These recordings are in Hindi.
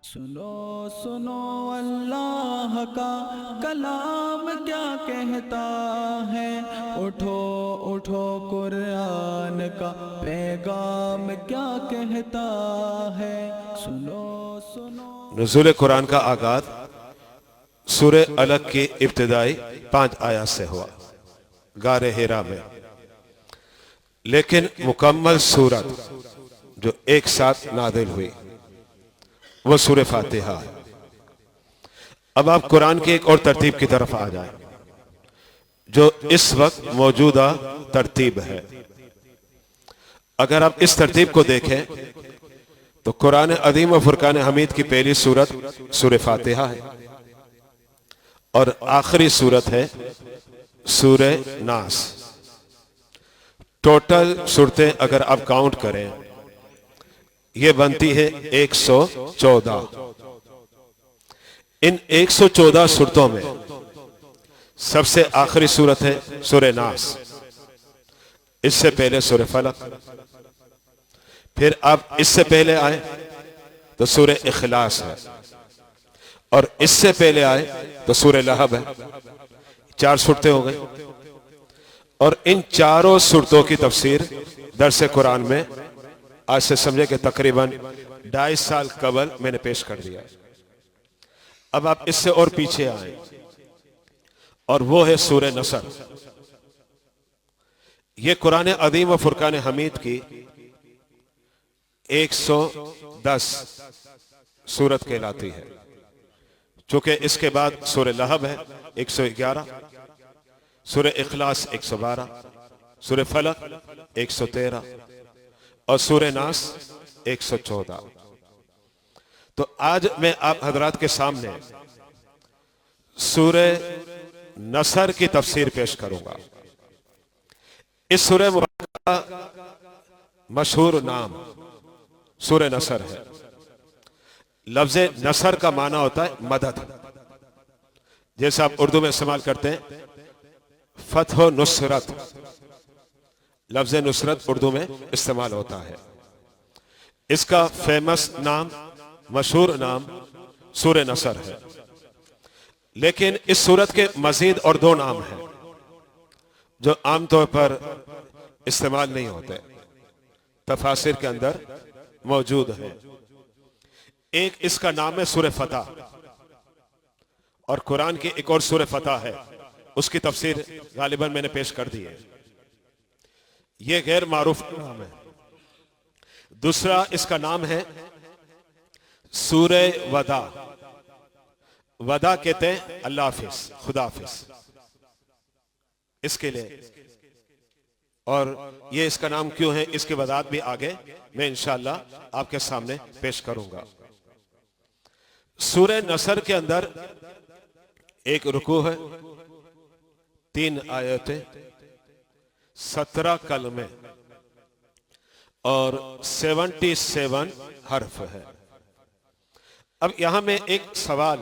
सुनो सुनो अल्लाह का कलाम क्या कहता है, उठो उठो कुरान का पैगाम क्या कहता है। सुनो सुनो नुज़ूल कुरान का आगाज सूरे अलग की इब्तिदाई 5 आयत से हुआ गारे हिरा में, लेकिन मुकम्मल सूरत जो एक साथ नादिल हुई वो सूरे फातिहा है। अब आप कुरान की एक और तरतीब की तरफ आ जाए जो इस वक्त मौजूदा तरतीब है। अगर आप इस तरतीब को देखें तो कुरान अदीम व फुरकान हमीद की पहली सूरत सूरे फातिहा है और आखिरी सूरत है सूरे नास। टोटल सूरतें अगर आप काउंट करें ये बनती है 114। इन 114 सूरतों में सबसे आखिरी सूरत है सूरे नास, इससे पहले सूरे फलक, फिर आप इससे पहले आए तो सूरे इखलास है और इससे पहले आए तो सूरे लहब है। 4 सूरतें हो गई और इन चारों सूरतों की तफसीर दरसे कुरान में आज से समझे कि तकरीबन 2.5 साल कबल मैंने पेश कर दिया। अब आप इससे और पीछे आए और वो है सूरे नसर। ये कुरान अदीम व फुरकान हमीद की 110 सूरत कहलाती है, चूंकि इसके बाद सूरे लहब है 111, सूरे इखलास 112, सूरे फलक 113 और सूरे नास 114। तो आज मैं आप हजरात के सामने सूरे नसर की तफसीर पेश करूंगा। इस सूरे मुबारक का मशहूर नाम सूरे नसर है। लफ्ज नसर का माना होता है मदद, जैसे आप उर्दू में इस्तेमाल करते हैं फतह नुसरत। लफ्ज नुसरत उर्दू में इस्तेमाल होता है। इसका फेमस नाम, मशहूर नाम सूरे नसर है। लेकिन इस सूरत के मजीद और 2 नाम हैं जो आमतौर पर इस्तेमाल नहीं होते, तफासिर के अंदर मौजूद है। एक इसका नाम है सूरे फतह और कुरान की एक और सूरे फतह है, उसकी तफसीर गालिबन मैंने पेश कर दी है। यह गैर मारूफ नाम है। दूसरा इसका नाम है सूरे वदा। वदा कहते हैं अल्लाह हाफिज, खुदा हाफिज, इसके लिए। और ये इसका नाम क्यों है इसकी वजाहत भी आगे मैं इंशाअल्लाह आपके सामने पेश करूंगा। सूरे नसर के अंदर एक रुकू है, 3 आयतें, 17 कलमे और 77 हर्फ है। अब यहां मैं एक सवाल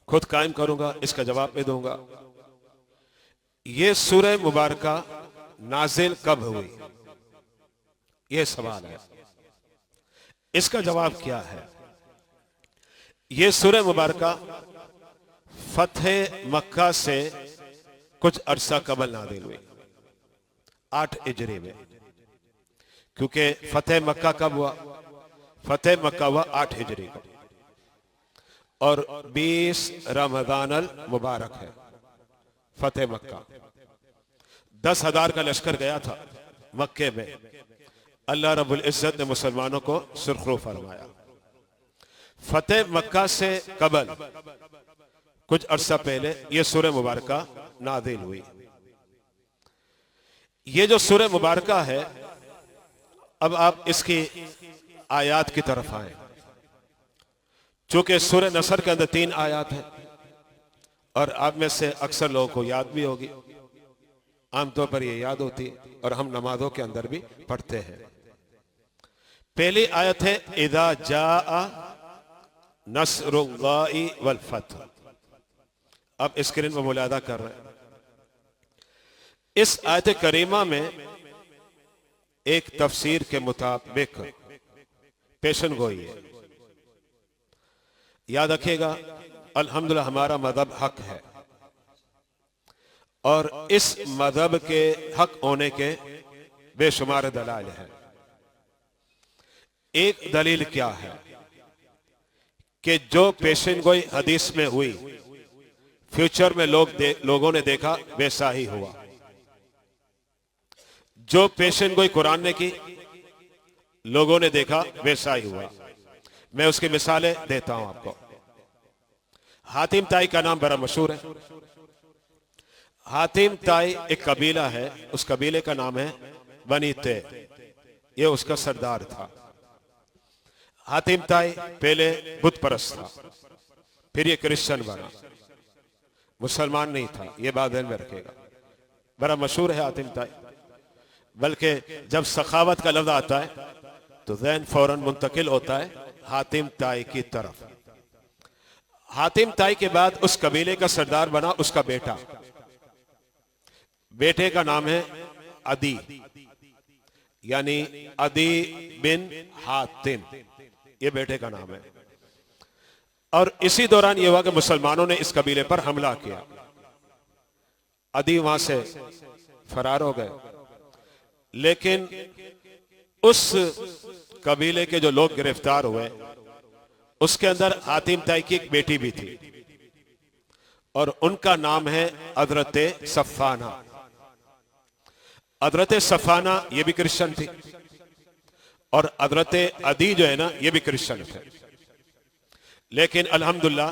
खुद कायम करूंगा, इसका जवाब मैं दूंगा। यह सूरह मुबारका नाजिल कब हुई, यह सवाल है। इसका जवाब क्या है? यह सूरह मुबारका फतह मक्का से कुछ अरसा कबल नाजिल हुई, 8 हिजरी में। क्योंकि फतेह मक्का कब हुआ? फतेह मक्का हुआ 8 हिजरी को और 20 रमजान अल मुबारक है फतेह मक्का। 10,000 का लश्कर गया था मक्के में। अल्लाह रब्बुल इज्जत ने मुसलमानों को सुरखरू फरमाया। फतेह मक्का से कबल कुछ अरसा पहले यह सूरह मुबारका नादिल हुई। ये जो सूरह मुबारका है, अब आप इसकी आयात की तरफ आए। चूंकि सूरह नसर के अंदर 3 आयात है और आप में से अक्सर लोगों को याद भी होगी, आमतौर पर यह याद होती है और हम नमाजों के अंदर भी पढ़ते हैं। पहली आयत है इदा जाआ नस्रुल्लाहि वल फतह। आप स्क्रीन पर मुलादा कर रहे हैं। इस आयत करीमा में एक तफसीर के मुताबिक पेशन गोई है याद रखिएगा, अल्हम्दुलिल्लाह हमारा मजहब हक है और इस मजहब के हक होने के बेशुमार दलाइल हैं। एक दलील क्या है कि जो पेशन गोई हदीस में हुई, फ्यूचर में लोगों ने देखा वैसा ही हुआ। जो पेशन गोई कुरान ने की, लोगों ने देखा वैसा ही हुआ। मैं उसकी मिसालें देता हूं आपको। हातिम ताई का नाम बड़ा मशहूर है। हातिम ताई एक कबीला है, उस कबीले का नाम है बनी ते। ये उसका सरदार था। हातिम ताई पहले बुत परस्त था, फिर ये क्रिश्चियन बना, मुसलमान नहीं था। ये बात ध्यान में रखेगा। बड़ा मशहूर है हातिम ताई। बल्कि जब सखावत का लफ्ज आता है तो ज़हन फौरन मुंतकिल होता है हातिम ताई की तरफ। हातिम ताई के बाद उस कबीले का सरदार बना उसका बेटा। बेटे का नाम है अदी, यानी अदी बिन हातिम, ये बेटे का नाम है। और इसी दौरान यह हुआ कि मुसलमानों ने इस कबीले पर हमला किया। अदी वहां से फरार हो गए, लेकिन उस कबीले के जो लोग गिरफ्तार हुए उसके अंदर हातिम ताई की एक बेटी भी थी और उनका नाम है हजरत सफाना। हजरत सफाना ये भी क्रिश्चियन थी और हजरत अदी जो है ना ये भी क्रिश्चियन थे, लेकिन अल्हम्दुलिल्लाह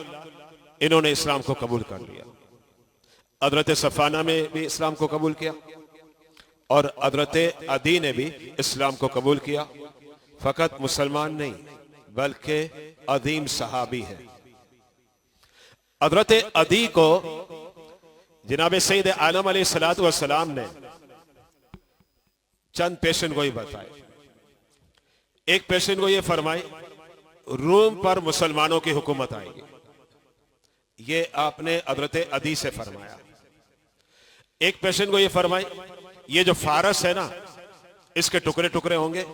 इन्होंने इस्लाम को कबूल कर लिया। हजरत सफाना में भी इस्लाम को कबूल किया और हजरत अदी ने भी इस्लाम को कबूल किया। फकत मुसलमान नहीं बल्कि अदीम सहाबी है। हजरत अदी को जनाब सईद आलम अलैहिस्सलातु वस्सलाम ने चंद पेशन गोई बताए। एक पेशन गोई ये फरमाई, रूम पर मुसलमानों की हुकूमत आएगी। ये आपने हजरत अदी से फरमाया। एक पेशन गोई ये फरमाई, ये जो फारस है ना इसके टुकड़े टुकड़े होंगे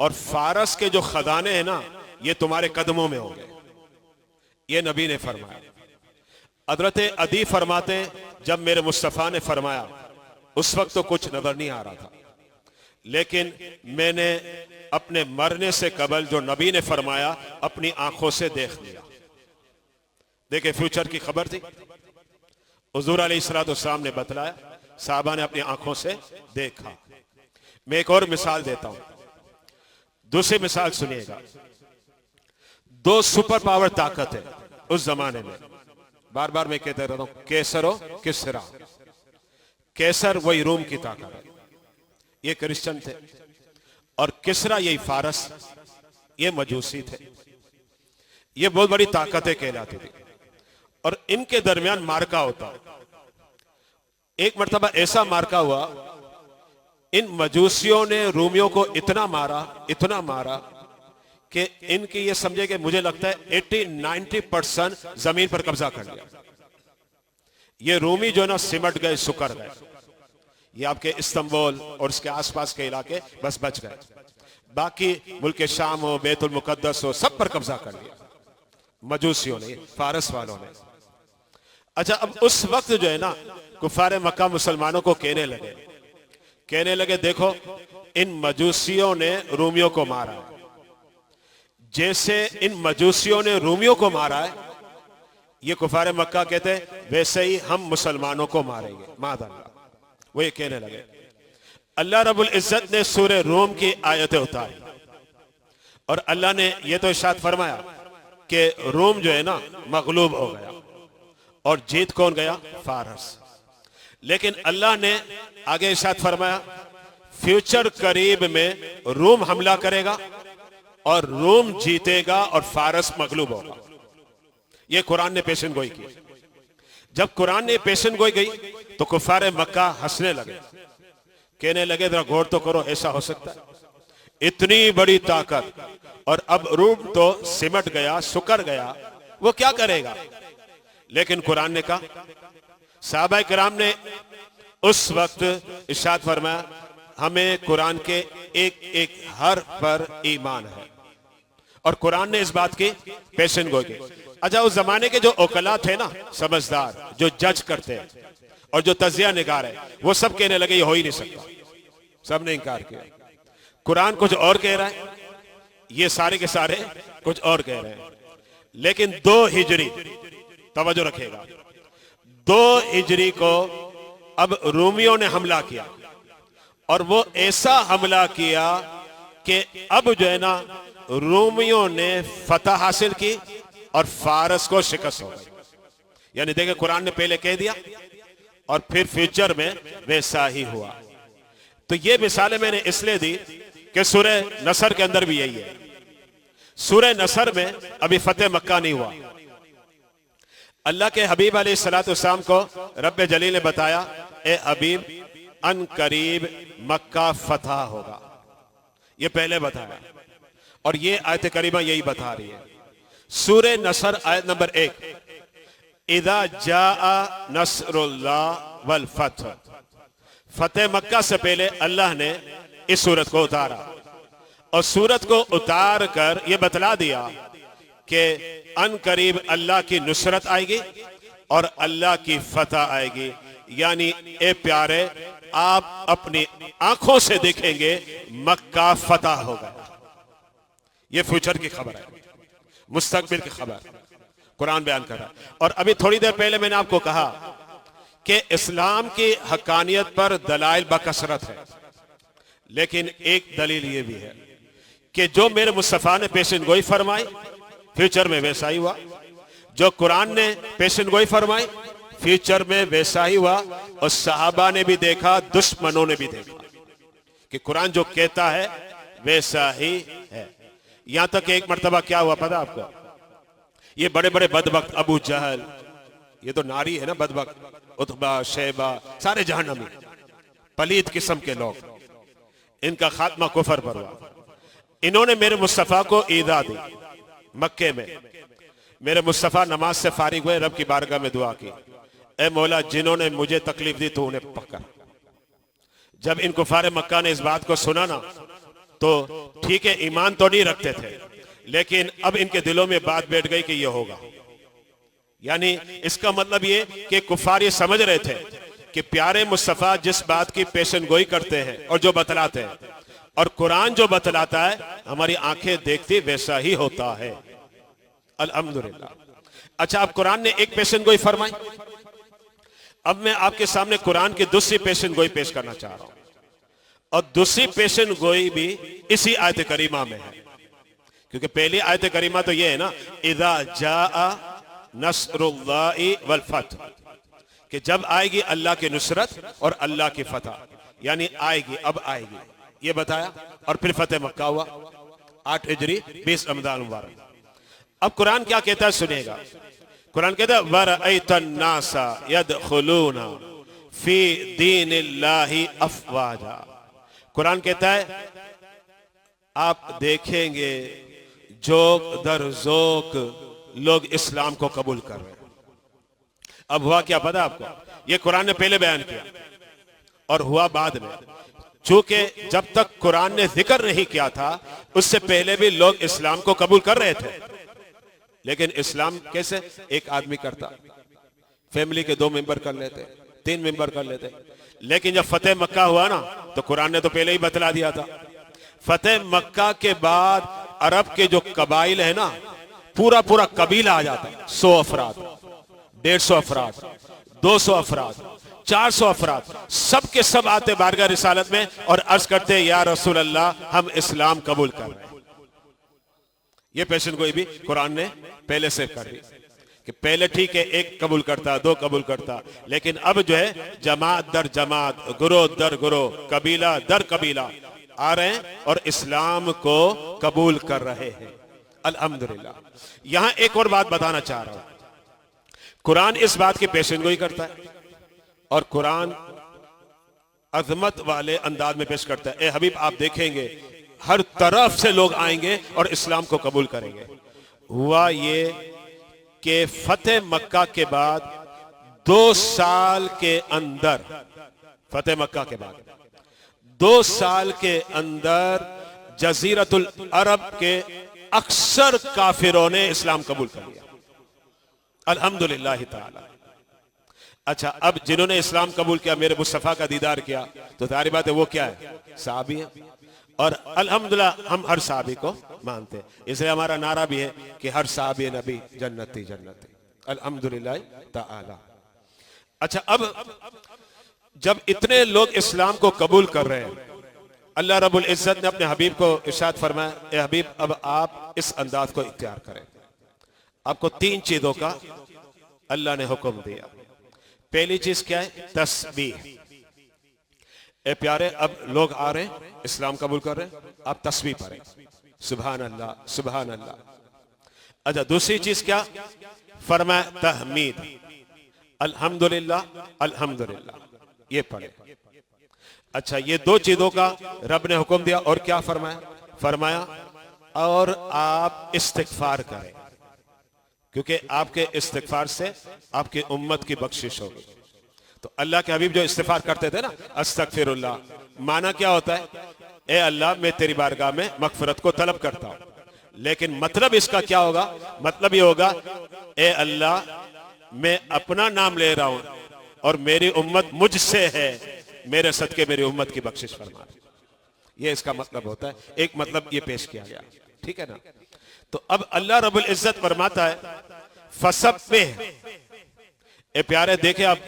और फारस के जो खजाने हैं ना ये तुम्हारे कदमों में होंगे। ये नबी ने फरमाया। हजरत अदी फरमाते, जब मेरे मुस्तफा ने फरमाया उस वक्त तो कुछ नजर नहीं आ रहा था, लेकिन मैंने अपने मरने से कबल जो नबी ने फरमाया अपनी आंखों से देख लिया। देखे फ्यूचर की खबर थी, हुजूर अलैहिस्सलाम ने बतलाया, साहबा ने अपनी आंखों से देखा। मैं एक और मिसाल देता हूं, दूसरी मिसाल सुनिएगा। दो सुपर पावर ताकत है उस जमाने में। बार बार मैं कहता रहता हूं, कैसर और किसरा। कैसर वही रोम की ताकत है, ये क्रिश्चियन थे, और किसरा यही फारस, ये मजूसी थे। ये बहुत बड़ी ताकतें कहलाती थी और इनके दरमियान मार्का होता। एक मर्तबा ऐसा मार्का हुआ, इन मजूसियों ने रूमियों को इतना मारा कि इनकी ये समझे कि मुझे लगता है 80-90% जमीन पर कब्जा कर लिया। ये रूमी जो है ना सिमट गए, सुकर गए। ये आपके इस्तांबुल और उसके आसपास के इलाके बस बच गए, बाकी मुल्क शाम हो, बैतुल मुकद्दस हो, सब पर कब्जा कर लिया मजूसियों ने, फारस वालों ने। अच्छा, अब उस वक्त जो है ना कुफार मक्का मुसलमानों को कहने लगे देखो इन मजूसियों ने रूमियों को मारा है, जैसे इन मजूसियों ने रूमियों को मारा है, ये कुफार मक्का कहते हैं वैसे ही हम मुसलमानों को मारेंगे। मादअल्लाह, वो ये कहने लगे। अल्लाह रब्बुल इज्जत ने सूरह रूम की आयतें उतारी और अल्लाह ने ये तो इरशाद फरमाया कि रूम जो है ना मगलूब हो गया और जीत कौन गया? फारस। लेकिन अल्लाह ने आगे इरशाद फरमाया फ्यूचर करीब में रूम हमला करेगा और रूम जीतेगा और फारस मगलूब होगा। यह कुरान ने पेशन गोई की। जब कुरान ने पेशन गोई गई तो कुफारे मक्का हंसने लगे, कहने लगे जरा गौर तो करो, ऐसा हो सकता है? इतनी बड़ी ताकत और अब रूम तो सिमट गया, सुकर गया, वो क्या करेगा? लेकिन कुरान ने कहा, साहबा किराम ने उस वक्त इरशाद फरमाया हमें कुरान के एक एक हर्फ पर ईमान है और कुरान ने इस बात की पेशन गोई की। अच्छा, उस जमाने के जो ओकला थे ना, समझदार, जो जज करते हैं और जो तजिया निगार है, वो सब कहने लगे ये हो ही नहीं सकता। सब ने इंकार किया। कुरान कुछ और कह रहा है, ये सारे के सारे कुछ और कह रहे हैं। लेकिन 2 हिजरी, तवज्जो रखेगा, 2 हिजरी को अब रोमियों ने हमला किया, और वो ऐसा हमला किया कि अब जो है ना, रोमियों ने फतह हासिल की और फारस को शिकस्त हो गई। यानी देखे, कुरान ने पहले कह दिया और फिर फ्यूचर में वैसा ही हुआ। तो ये मिसालें मैंने इसलिए दी कि सूरह नसर के अंदर भी यही है। सूरह नसर में अभी फतेह मक्का नहीं हुआ। अल्लाह के हबीब अलैहिस्सलाम को रब्ब जलील ने बताया, ए हबीब, अन करीब मक्का फतह होगा। ये पहले बताया, और ये आयत करीमा यही बता रही है। सूरह नसर आयत नंबर 1, इदा जाआ नसरुल्लाह वल फतह। फतेह मक्का से पहले अल्लाह ने इस सूरत को उतारा, और सूरत को उतार कर यह बतला दिया कि अन करीब अल्लाह की नुसरत आएगी और अल्लाह की फतह आएगी। यानी ए प्यारे, आप अपनी आंखों से देखेंगे मक्का फतह होगा। यह फ्यूचर की खबर है, मुस्तकबिल की खबर कुरान बयान कर रहा है। और अभी थोड़ी देर पहले मैंने आपको कहा कि इस्लाम की हकानियत पर दलाइल बकसरत है, लेकिन एक दलील यह भी है कि जो मेरे मुस्तफा ने पेशन गोई फरमाई, फ्यूचर में वैसा ही हुआ। जो कुरान ने पेशन गोई फरमाई, फ्यूचर में वैसा ही हुआ। और सहाबा ने भी देखा, दुश्मनों ने भी देखा कि कुरान जो कहता है वैसा ही है। यहां तक एक मर्तबा क्या हुआ पता आपको? ये बड़े बड़े बदबख्त, अबू जहल, ये तो नारी है ना बदबख्त, उतबा, शैबा, सारे जहन्नमी पलीद किस्म के लोग, इनका खात्मा कुफर पर हुआ। इन्होंने मेरे मुस्तफा को ईदा दी मक्के में। मेरे मुस्तफा नमाज से फारिग हुए, रब की बारगाह में दुआ की, ए मौला, जिन्होंने मुझे तकलीफ दी तो उन्हें पकड़। जब इन कुफार मक्का ने इस बात को सुना ना, तो ठीक है, ईमान तो नहीं रखते थे, लेकिन अब इनके दिलों में बात बैठ गई कि यह होगा। यानी इसका मतलब ये कि कुफार ये समझ रहे थे कि प्यारे मुस्तफा जिस बात की पेशन गोई करते हैं और जो बतलाते हैं, और कुरान जो बतलाता है, हमारी आंखें देखती वैसा ही होता है। अल्हम्दुलिल्लाह। अच्छा, अब कुरान ने एक पेशन गोई फरमाई, अब मैं आपके सामने कुरान की दूसरी पेशन गोई पेश करना चाह रहा हूं, और दूसरी पेशन गोई भी इसी आयत करीमा में है। क्योंकि पहली आयत करीमा तो ये है ना, इदा जाआ नसरुल्लाहि वल फतह, कि जब आएगी अल्लाह की नुसरत और अल्लाह की फतह, यानी आएगी, अब आएगी, ये बताया। और फिर फतेह मक्का हुआ 8 हिजरी 20 रमजान मुबारक। अब कुरान क्या कहता है सुनिएगा। कुरान कहता है, वरअयतन नासा यदखुलूना फी दीनिल्लाहि अफवाजा। कुरान कहता है, आप देखेंगे जोक दर जोक लोग इस्लाम को कबूल कर रहे हैं। अब हुआ क्या पता आपको? यह कुरान ने पहले बयान किया और हुआ बाद में। चूंकि जब तक कुरान ने जिक्र नहीं किया था, उससे पहले भी लोग इस्लाम को कबूल कर रहे थे। लेकिन इस्लाम कैसे? एक आदमी करता, फैमिली के 2 मेंबर कर लेते, 3 मेंबर कर लेते। लेकिन जब फतेह मक्का हुआ ना, तो कुरान ने तो पहले ही बतला दिया था। फतेह मक्का के बाद अरब के जो कबाइल है ना, पूरा पूरा कबीला आ जाता है। 100 अफराद, 150 अफराद, 200 अफराद, 400 अफराद, सब के सब आते बारगाह रिसालत में और अर्ज करते, या रसूल अल्लाह, हम इस्लाम कबूल कर रहे हैं। ये पेशन गोई भी कुरान ने पहले से कर दी कि पहले ठीक है, 1 कबूल करता, 2 कबूल करता, लेकिन अब जो है जमात दर जमात, गुरो दर गुरो, कबीला दर कबीला आ रहे हैं और इस्लाम को कबूल कर रहे हैं। अल्हम्दुलिल्लाह। यहां एक और बात बताना चाह रहा हूं। कुरान इस बात की पेशेनगोई करता है और कुरान अजमत वाले अंदाज में पेश करता है। ए हबीब, आप देखेंगे हर तरफ से लोग आएंगे और इस्लाम को कबूल करेंगे। हुआ ये कि फतेह मक्का के बाद 2 साल के अंदर, फतेह मक्का के बाद 2 साल के अंदर जजीरतुल अरब के अक्सर काफिरों ने इस्लाम कबूल कर लिया, अल्हम्दुलिल्लाह ताला। अच्छा, अब जिन्होंने इस्लाम कबूल किया, मेरे मुस्तफा का दीदार किया, तो जाहिर बात है वो क्या है, सहाबी है। और अल्हम्दुलिल्लाह हम हर सहाबी को मानते हैं, इसलिए हमारा नारा भी है कि हर सहाबी नबी जन्नती जन्नती, अल्हम्दुलिल्लाह ताला। अच्छा, अब जब इतने लोग इस्लाम को कबूल कर रहे हैं, अल्लाह रब्बुल इज्जत ने अपने हबीब को इरशाद फरमाया, ए हबीब अब आप इस अंदाज को इख्तियार करें। आपको 3 चीजों का अल्लाह ने हुक्म दिया। पहली चीज क्या है, तस्बीह। ए प्यारे, अब लोग आ रहे हैं, इस्लाम कबूल कर रहे हैं, आप तस्बीह पढ़ें, सुभान अल्लाह सुभान अल्लाह। अच्छा, दूसरी चीज क्या, फरमाया तहमीद, अल्हम्दुलिल्लाह अल्हम्दुलिल्लाह, ये पढ़े। अच्छा, ये 2 चीजों का रब ने हुक्म दिया। और क्या फरमाया, फरमाया और आप इस्तिगफार करें, क्योंकि आपके इस्तिगफार से आपकी उम्मत की बख्शिश होगी। तो अल्लाह के हबीब जो इस्तिगफार करते थे ना, अस्तगफिरुल्लाह, माना क्या होता है, ए अल्लाह मैं तेरी बारगाह में मगफिरत को तलब करता हूं। लेकिन मतलब इसका क्या होगा, मतलब ये होगा, ए अल्लाह मैं अपना नाम ले रहा हूं और मेरी उम्मत मुझसे है, मेरे सदके मेरी उम्मत की बख्शिश फरमा। ये इसका मतलब होता है, एक मतलब ये पेश किया गया, ठीक है ना। तो अब अल्लाह रब्बुल इज्जत फरमाता है, फसब्बिह। ए प्यारे, देखे आप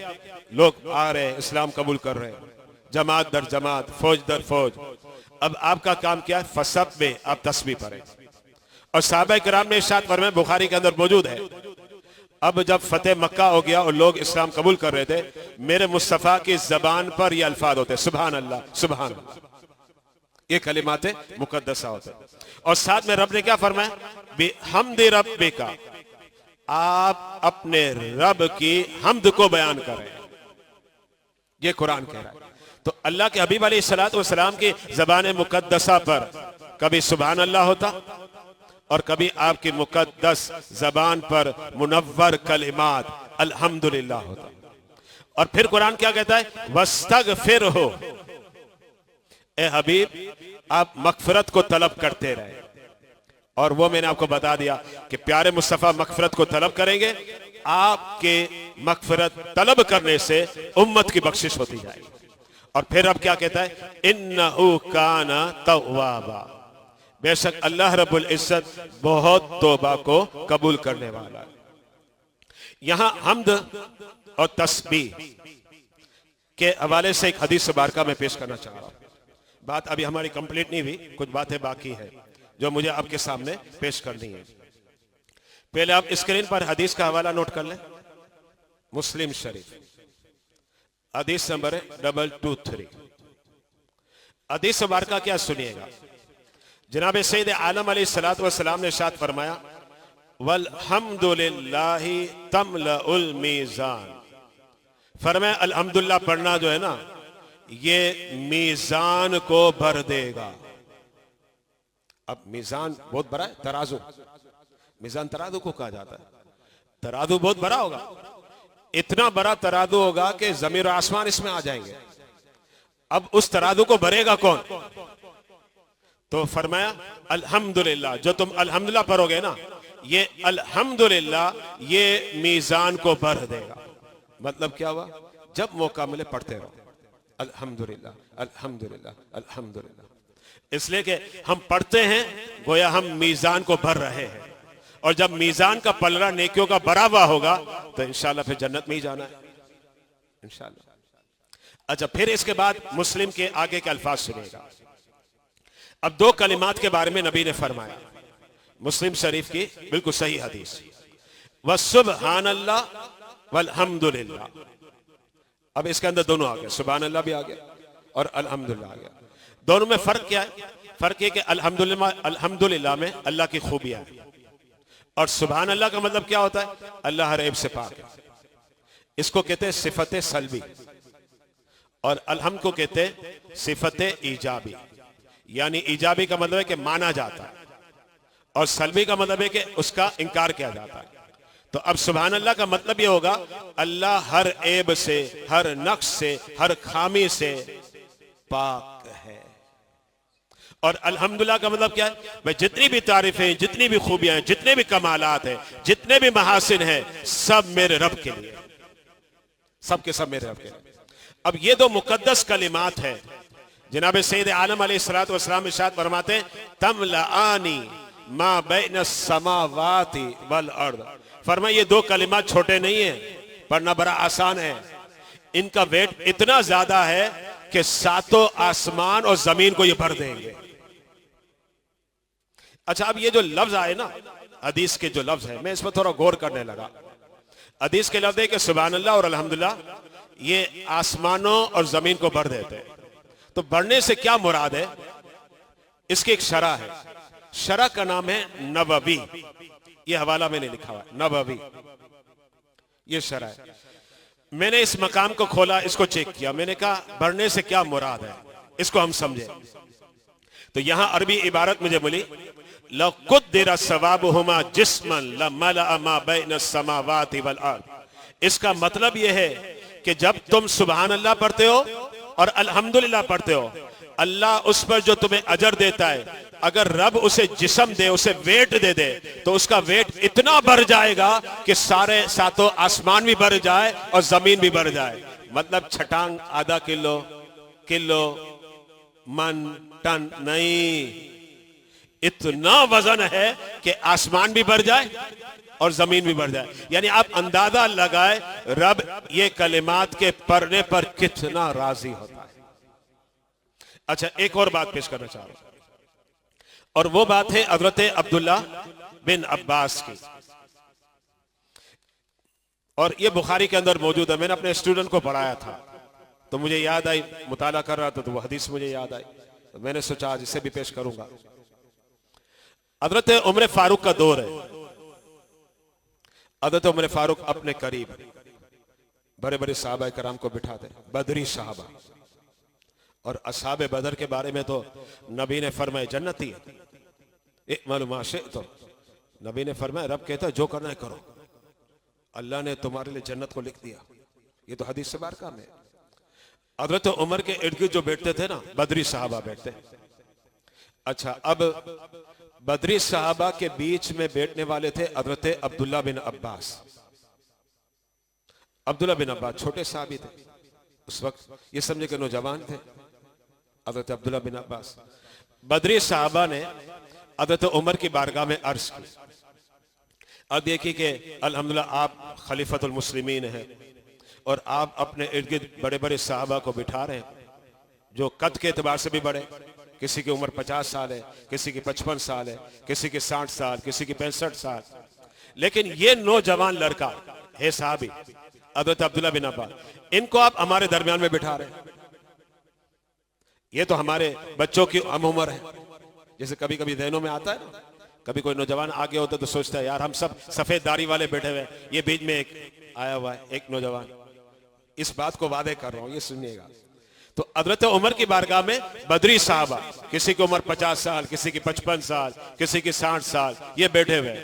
लोग आ रहे हैं, इस्लाम कबूल कर रहे हैं, जमात दर जमात, फौज दर फौज। अब आपका काम क्या है, फसब्बिह, आप तस्बीह पढ़ें। और सहाबा किराम ने इरशाद फरमाया, बुखारी के अंदर मौजूद है, अब जब फतेह मक्का हो गया और लोग इस्लाम कबूल कर रहे थे, मेरे मुस्तफा की जबान पर ये अल्फाज होते, सुभान अल्लाह सुभान अल्लाह, ये कलिमाते मुकद्दसा होते। और साथ में रब ने क्या फरमाया, बिहम्दि रब्बिका, आप अपने रब की हम्द को बयान करें, ये कुरान कह रहा है। तो अल्लाह के हबीब अलैहिस्सलातु वस्सलाम की जबान मुकद्दसा पर कभी सुभान अल्लाह होता और कभी आपकी मुकद्दस जबान पर मुनव्वर कलिमात अल्हम्दुलिल्लाह होता। और फिर कुरान क्या कहता है, वस्तगफिरहु, ए हबीब आप मगफिरत को तलब करते रहे। और वो मैंने आपको बता दिया कि प्यारे मुस्तफा मगफिरत को तलब करेंगे, आपके मगफिरत तलब करने से उम्मत की बख्शिश होती जाएगी। और फिर अब क्या कहता है, इन्नहु काना तव्वाबा, बेशक अल्लाह रब्बुल इज्जत बहुत तौबा को कबूल करने वाला है। यहां हम्द और तस्बीह के हवाले से एक हदीस मुबारका में पेश करना चाह रहा हूं। बात अभी हमारी कंप्लीट नहीं हुई, कुछ बातें बाकी है जो मुझे आपके सामने पेश करनी है। पहले आप स्क्रीन पर हदीस का हवाला नोट कर लें, मुस्लिम शरीफ हदीस नंबर 223। हदीस मुबारका क्या, सुनिएगा। जनाब सैयद आलम अलैहिस्सलातु वस्सलाम ने इरशाद फरमाया, वल्हम्दुलिल्लाहि तमलउल मीज़ान, फरमाया अल्हम्दुलिल्लाह पढ़ना जो है ना, ये मीज़ान को भर देगा। अब मीज़ान बहुत बड़ा है, तराजू, मीज़ान तराजू को कहा जाता है। तराजू बहुत बड़ा होगा, इतना बड़ा तराजू होगा कि जमीन और आसमान इसमें आ जाएंगे। अब उस तराजू को भरेगा कौन, तो फरमाया अल्हम्दुलिल्लाह, जो तुम अल्हम्दुलिल्लाह पढ़ोगे ना, ये अल्हम्दुलिल्लाह ये मीज़ान को भर देगा। मतलब क्या हुआ, जब मौका मिले पढ़ते रहो अल्हम्दुलिल्लाह अल्हम्दुलिल्लाह अल्हम्दुलिल्लाह, इसलिए कि हम पढ़ते हैं गोया हम मीज़ान को भर रहे हैं। और जब मीज़ान का पलड़ा नेकियों का भरा हुआ होगा तो इंशाल्लाह फिर जन्नत में ही जाना है इंशाल्लाह। अच्छा, फिर इसके बाद मुस्लिम के आगे के अल्फाज सुनिएगा। अब 2 कलिमात के बारे में नबी ने फरमाया, मुस्लिम शरीफ की बिल्कुल सही हदीस, वसुब्हानल्लाह वल्हम्दुलिल्लाह। अब इसके अंदर दोनों आ गए, सुभान अल्लाह भी आ गया और अल्हम्दुलिल्लाह आ गया। दोनों में फर्क क्या है, फर्क है कि अल्हम्दुलिल्लाह में अल्लाह की खूबियां हैं और सुभान अल्लाह का मतलब क्या होता है, अल्लाह हर ऐब से पाक है। इसको कहते हैं सिफत सल्बी और अलहम्द को कहते हैं सिफत ईजाबी। यानी ईजाबी का मतलब है कि माना जाता है और सल्बी का मतलब है कि उसका इनकार किया जाता है। तो अब सुभान अल्लाह का मतलब यह होगा, अल्लाह हर ऐब से, हर नक्स से, हर खामी से पाक है। और अल्हम्दुलिल्लाह का मतलब क्या है? भाई जितनी भी तारीफें, जितनी भी खूबियां हैं, जितने भी कमालात हैं, जितने भी महासिन हैं, सब मेरे रब के लिए, सब के सब मेरे रब के लिए। अब ये दो मुकद्दस कलिमात हैं, जनाब सैयद आलम अलैहिस्सलातु वस्सलाम इरशाद फरमाते हैं, तमलाआनी मा बैन समावाति वल अर्द। फरमाया ये दो कलिमात छोटे नहीं है, पढ़ना बड़ा आसान है, इनका वेट इतना ज्यादा है कि सातों आसमान और जमीन को ये भर देंगे। अच्छा, अब ये जो लफ्ज आए ना, हदीस के जो लफ्ज है, मैं इस पर थोड़ा गौर करने लगा। हदीस के लफ्ज है कि सुभान अल्लाह और अल्हम्दुलिल्लाह, ये आसमानों और जमीन को भर देते हैं। तो बढ़ने से क्या मुराद है? इसकी एक शरह है, शरह का नाम है नबवी। ये हवाला मैंने लिखा हुआ है, नबवी, ये शरह है। मैंने इस मकाम को खोला, इसको चेक किया, मैंने कहा बढ़ने से क्या मुराद है, इसको हम समझे। तो यहां अरबी इबारत मुझे मिली, लकुद्दिरा सवाबुहुमा जिस्मन लमलअ मा बैन अस्समावाति वल अर्द। इसका मतलब यह है कि जब तुम सुभान अल्लाह पढ़ते हो और अल्हम्दुलिल्लाह पढ़ते हो, अल्लाह उस पर जो तुम्हें अजर देता है, अगर रब उसे जिस्म दे, उसे वेट दे दे, तो उसका वेट इतना बढ़ जाएगा कि सारे सातों आसमान भी बढ़ जाए और जमीन भी बढ़ जाए। मतलब छटांग आधा किलो, किलो, मन, टन नहीं, इतना वजन है कि आसमान भी बढ़ जाए और जमीन भी बढ़ जाए। यानी आप अंदाजा लगाए रब ये कलिमात के पढ़ने पर कितना राजी होता है। अच्छा, एक और बात पेश करना चाह रहा हूं, और वो बात है हजरत अब्दुल्ला बिन अब्बास की, और ये बुखारी के अंदर मौजूद है। मैंने अपने स्टूडेंट को पढ़ाया था, तो मुझे याद आई, मुताला कर रहा था तो वो हदीस मुझे याद आई, तो मैंने सोचा आज इसे भी पेश करूंगा। हजरत उमर फारूक का दौर है। हजरत उमर फारूक अपने करीब बड़े बड़े साहबा कराम को बिठाते, बदरी साहबा, और असहाबे बदर के बारे में तो नबी ने फरमाया जन्नती है, मालूम से, तो नबी ने फरमाया, रब कहता है जो करना है करो, अल्लाह ने तुम्हारे लिए जन्नत को लिख दिया। ये तो हदीस से बाहर काम है। हजरत उमर के इर्द गिर्द जो बैठते थे ना, बदरी साहबा बैठते। अच्छा, अब बदरी साहबा के बीच में बैठने वाले थे हजरत अब्दुल्ला बिन अब्बास। अब्दुल्ला बिन अब्बास छोटे साहबी थे उस वक्त, ये समझे कि नौजवान थे। हजरत अब्दुल्ला बिन अब्बास, बदरी साहबा ने हजरत उमर की बारगाह में अर्ज की। अब देखिए कि अल्हम्दुलिल्लाह आप खलीफतुल मुस्लिमीन हैं और आप अपने इर्द गिर्द बड़े बड़े साहबा को बिठा रहे हैं, जो कद के एतबार से भी बड़े, किसी की उम्र 50 साल है, किसी की 55 साल है, किसी की 60 साल, किसी की 65 साल, लेकिन ये नौजवान लड़का है साहबी हजरत अब्दुल्ला बिन अब्बास, इनको आप हमारे दरमियान में बिठा रहे हैं। ये तो हमारे बच्चों की हम उम्र है। जैसे कभी कभी जहनों में आता है ना, कभी कोई नौजवान आगे होता है तो सोचता है यार हम सब सफेद दाढ़ी वाले बैठे हुए, ये बीच में एक आया हुआ है, एक नौजवान। इस बात को वादे कर रहा हूं, ये सुनिएगा। तो हजरत उमर की बारगाह में बदरी साहबा, किसी की उम्र 50 साल, किसी की 55 साल, किसी की 60 साल, ये बैठे हुए।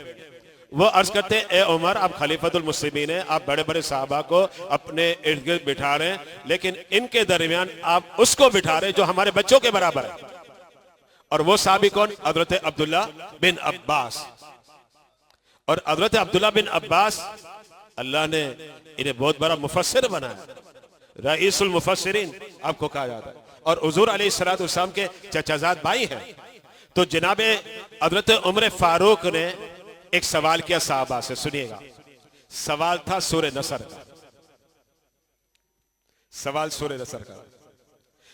वो अर्ज करते हैं, ए उमर आप खलीफतुल मुस्लिमीन हैं, आप बड़े बड़े साहबा को अपने इर्द गिर्द बिठा रहे हैं, लेकिन इनके दरमियान आप उसको बिठा रहे हैं जो हमारे बच्चों के बराबर है। और वो साहबी कौन? हजरत अब्दुल्ला बिन अब्बास। और हजरत अब्दुल्ला बिन अब्बास, अल्लाह ने इन्हें बहुत बड़ा मुफस्सिर बनाया, रईसुल मुफस्सिरीन आपको कहा जाता है, और हुजूर अलैहिस्सलातु वस्सलाम के चचाजाद भाई हैं। तो जनाबे हजरत उमर फारूक ने एक सवाल किया साहबा से, सुनिएगा। सवाल था सूरह नसर का, सवाल सूरह नसर का।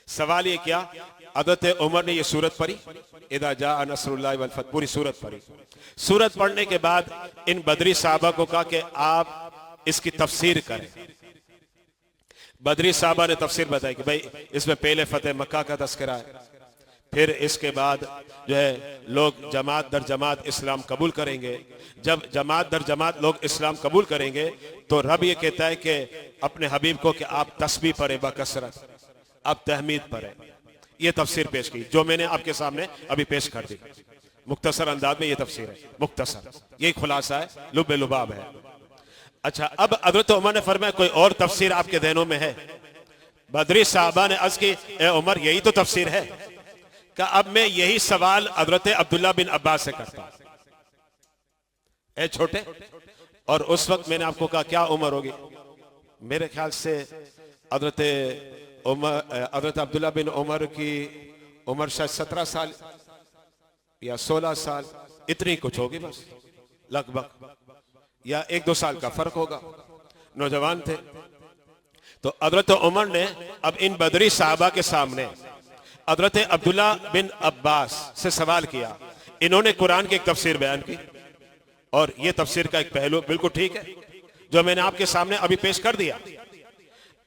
सवाल ये क्या, हजरत उमर ने ये सूरत पढ़ी, इदा जा नसरुल्लाह वल फतह, पूरी सूरत पढ़ी। सूरत पढ़ने के बाद इन बदरी साहबा को कहा कि आप इसकी तफसीर करें। बदरी साहबा ने तफसीर बताई कि भाई इसमें पहले फतेह मक्का का तस्करा है, फिर इसके बाद जो है लोग जमात दर जमात इस्लाम कबूल करेंगे। जब जमात दर जमात लोग इस्लाम कबूल करेंगे तो रब ये कहता है कि अपने हबीब को कि आप तस्बीह पढ़े बकसरत, आप तहमीद पढ़े। ये तफसीर पेश की जो मैंने आपके सामने अभी पेश कर दी, मुख्तसर अंदाज में ये तफसीर है, मुख्तसर, यही खुलासा है, लुब लुबाब है। अच्छा, अब हजरत उमर ने फरमाया कोई और तफसीर आपके ज़हनों में है? बदरी साहबा ने अर्ज की, ए उमर यही तो तफसीर है। कि अब मैं यही सवाल हजरत अब्दुल्ला बिन अब्बास से करता हूं। ए छोटे, और उस वक्त मैंने आपको कहा क्या उम्र होगी, मेरे ख्याल से हजरत अब्दुल्ला बिन उमर की उम्र शायद 17 साल या 16 साल, इतनी कुछ होगी बस लगभग, या 1-2 साल का फर्क होगा, नौजवान थे। तो हजरत उमर ने अब इन बदरी साहबा के सामने हजरत अब्दुल्ला बिन अब्बास से सवाल किया। इन्होंने कुरान की एक तफसीर बयान की, और यह तफसीर का एक पहलू बिल्कुल ठीक है जो मैंने आपके सामने अभी पेश कर दिया।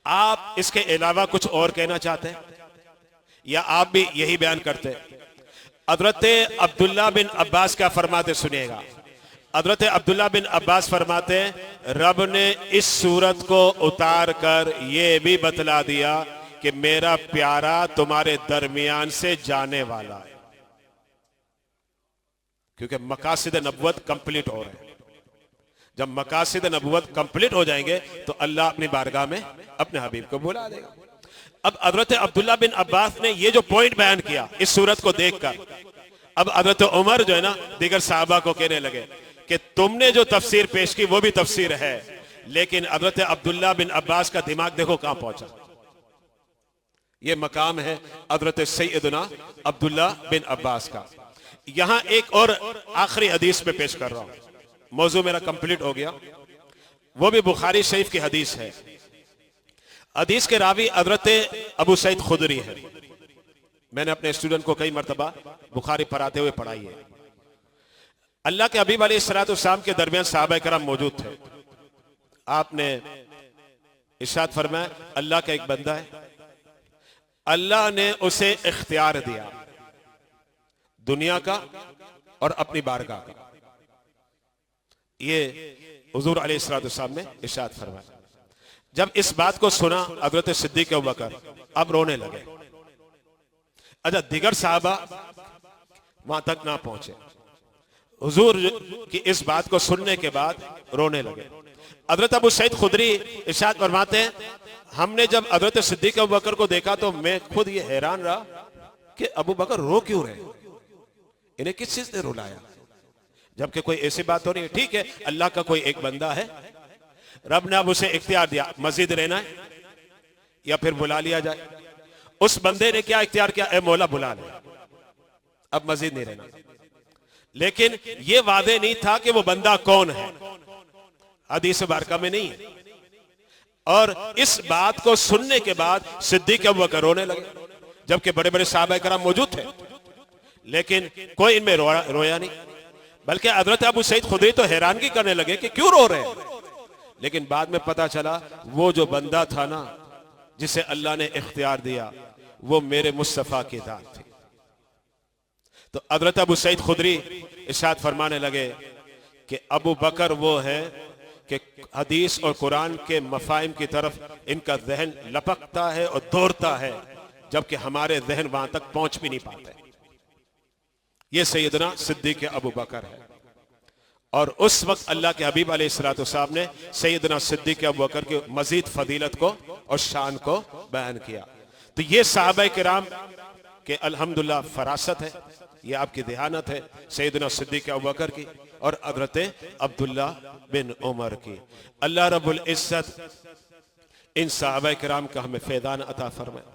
आप इसके अलावा कुछ और कहना चाहते हैं या आप भी यही बयान करते हैं? हजरत अब्दुल्ला बिन अब्बास क्या फरमाते सुनिएगा। हजरत अब्दुल्ला बिन अब्बास फरमाते, रब ने इस सूरत को उतार कर यह भी बतला दिया कि मेरा प्यारा तुम्हारे दरमियान से जाने वाला है, क्योंकि मकासिद नबुवत कंप्लीट हो रहे हैं। जब मकासिद नबुवत कंप्लीट हो जाएंगे तो अल्लाह अपनी बारगाह में अपने हबीब को बुला देगा। अब हजरत अब्दुल्ला बिन अब्बास ने ये जो पॉइंट बयान किया इस सूरत को देखकर, अब हजरत उमर जो है ना दीगर साहबा को कहने लगे कि तुमने जो तफसीर पेश की वो भी तफसीर है, लेकिन हजरत अब्दुल्ला बिन अब्बास का दिमाग देखो कहां पहुंचा। ये मकाम है हजरत सैयदना अब्दुल्ला बिन अब्बास का। यहां एक और आखिरी हदीस में पेश कर रहा हूं, मौजू मेरा कंप्लीट हो गया, वो भी बुखारी शरीफ की हदीस है। हदीस के रावी हजरत अबू सईद खुदरी है। मैंने अपने स्टूडेंट को कई मरतबा बुखारी पढ़ाते हुए पढ़ाई है। अल्लाह के हबीब अलैहिस्सलाम के दरमियान सहाबा करम मौजूद थे। आपने इरशाद फरमाया, अल्लाह का एक बंदा है, अल्लाह ने उसे इख्तियार दिया दुनिया का और अपनी बारगाह का। ये हुजूर अलैहिस्सलाम ने इरशाद फरमाया। जब इस बात को सुना हजरत सिद्दीक अबू बकर अब रोने लगे। अच्छा, दिगर साहबा वहां तक ना पहुंचे, हुजूर की इस बात को सुनने के बाद रोने लगे। हजरत अबू सईद खुदरी इरशाद फरमाते हैं, हमने जब हजरत सिद्दीक अबू बकर को देखा तो मैं खुद ये हैरान रहा कि अबू बकर रो क्यों रहे, इन्हें किस चीज ने रुलाया, जबकि कोई ऐसी बात हो रही है। ठीक है, अल्लाह का कोई एक बंदा है, रब ने अब उसे इख्तियार दिया मजीद रहना है या फिर बुला लिया जाए। उस बंदे ने क्या इख्तियार किया, ए मौला बुला ले, अब मजीद नहीं रहना। लेकिन यह वादे नहीं था कि वो बंदा कौन है, हदीस बारका में नहीं है। और इस बात को सुनने के बाद सिद्दीक अबू बकर रोने लगे, जबकि बड़े बड़े सहाबा करम मौजूद थे, लेकिन कोई इनमें रोया नहीं। बल्कि हजरत अबू सईद खुदरी तो हैरानगी करने लगे कि क्यों रो रहे हैं। लेकिन बाद में पता चला वो जो बंदा था ना जिसे अल्लाह ने इख्तियार दिया, वो मेरे मुस्तफा की दात थी। तो हजरत अबू सईद खुदरी इरशाद फरमाने लगे कि अबू बकर वो है कि हदीस और कुरान के मफाहिम की तरफ इनका जहन लपकता है और दौड़ता है, जबकि हमारे जहन वहां तक पहुंच भी नहीं पाते। ये सैयदना सिद्दीक अबू बकर है। और उस वक्त अल्लाह के हबीब अलैहिस्सलाम ने सैयदना सिद्दीक अबू बकर की मजीद फजीलत को और शान को बयान किया। तो ये सहाबा किराम के अल्हम्दुलिल्लाह फरासत है, ये आपकी देहानत है सैयदना सिद्दीक अबू बकर की और हजरत अब्दुल्ला बिन उमर की। अल्लाह रब्बुल इज्जत इन सहाबा किराम का हमें फैदान अता फरमाए।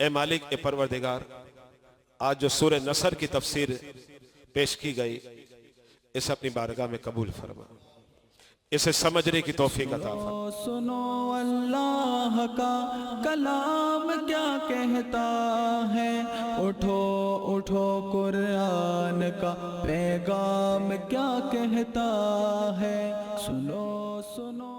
ए मालिक, ए परवरदिगार, आज जो सूरह नसर की तफसीर पेश की गई इसे अपनी बारगाह में कबूल फरमा, इसे समझने की तौफीक अता फरमा। सुनो अल्लाह का कलाम क्या कहता है, उठो उठो कुरान का पैगाम क्या कहता है। सुनो सुनो